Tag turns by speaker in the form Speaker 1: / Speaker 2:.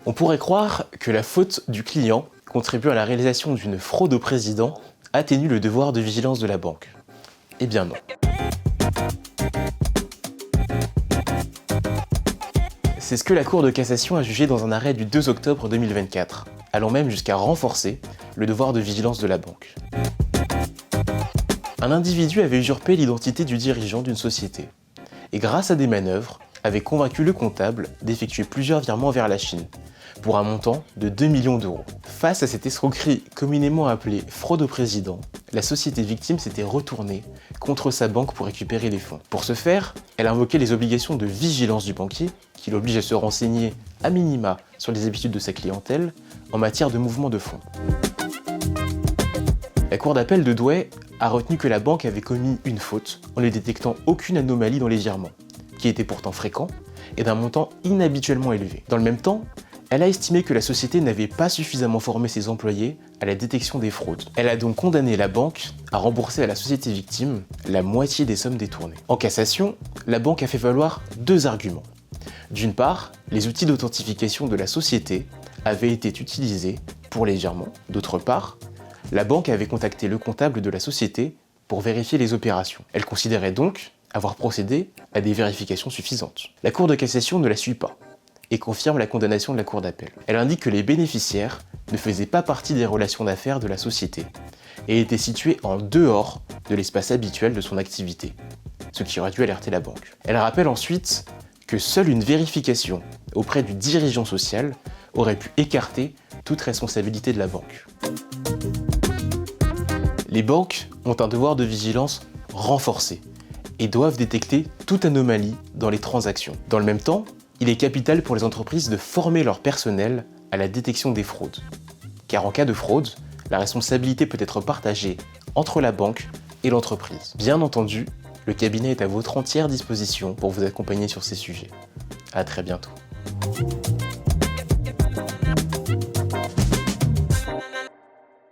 Speaker 1: On pourrait croire que la faute du client contribue à la réalisation d'une fraude au président atténue le devoir de vigilance de la banque. Eh bien non. C'est ce que la Cour de cassation a jugé dans un arrêt du 2 octobre 2024, allant même jusqu'à renforcer le devoir de vigilance de la banque. Un individu avait usurpé l'identité du dirigeant d'une société, et grâce à des manœuvres, avait convaincu le comptable d'effectuer plusieurs virements vers la Chine, pour un montant de 2 millions d'euros. Face à cette escroquerie communément appelée fraude au président, la société victime s'était retournée contre sa banque pour récupérer les fonds. Pour ce faire, elle invoquait les obligations de vigilance du banquier, qui l'oblige à se renseigner à minima sur les habitudes de sa clientèle en matière de mouvement de fonds. La Cour d'appel de Douai a retenu que la banque avait commis une faute en ne détectant aucune anomalie dans les virements, qui étaient pourtant fréquents et d'un montant inhabituellement élevé. Dans le même temps, elle a estimé que la société n'avait pas suffisamment formé ses employés à la détection des fraudes. Elle a donc condamné la banque à rembourser à la société victime la moitié des sommes détournées. En cassation, la banque a fait valoir deux arguments. D'une part, les outils d'authentification de la société avaient été utilisés pour les virements. D'autre part, la banque avait contacté le comptable de la société pour vérifier les opérations. Elle considérait donc avoir procédé à des vérifications suffisantes. La Cour de cassation ne la suit pas et confirme la condamnation de la Cour d'appel. Elle indique que les bénéficiaires ne faisaient pas partie des relations d'affaires de la société et étaient situés en dehors de l'espace habituel de son activité, ce qui aurait dû alerter la banque. Elle rappelle ensuite que seule une vérification auprès du dirigeant social aurait pu écarter toute responsabilité de la banque. Les banques ont un devoir de vigilance renforcé et doivent détecter toute anomalie dans les transactions. Dans le même temps, il est capital pour les entreprises de former leur personnel à la détection des fraudes. Car en cas de fraude, la responsabilité peut être partagée entre la banque et l'entreprise. Bien entendu, le cabinet est à votre entière disposition pour vous accompagner sur ces sujets. À très bientôt.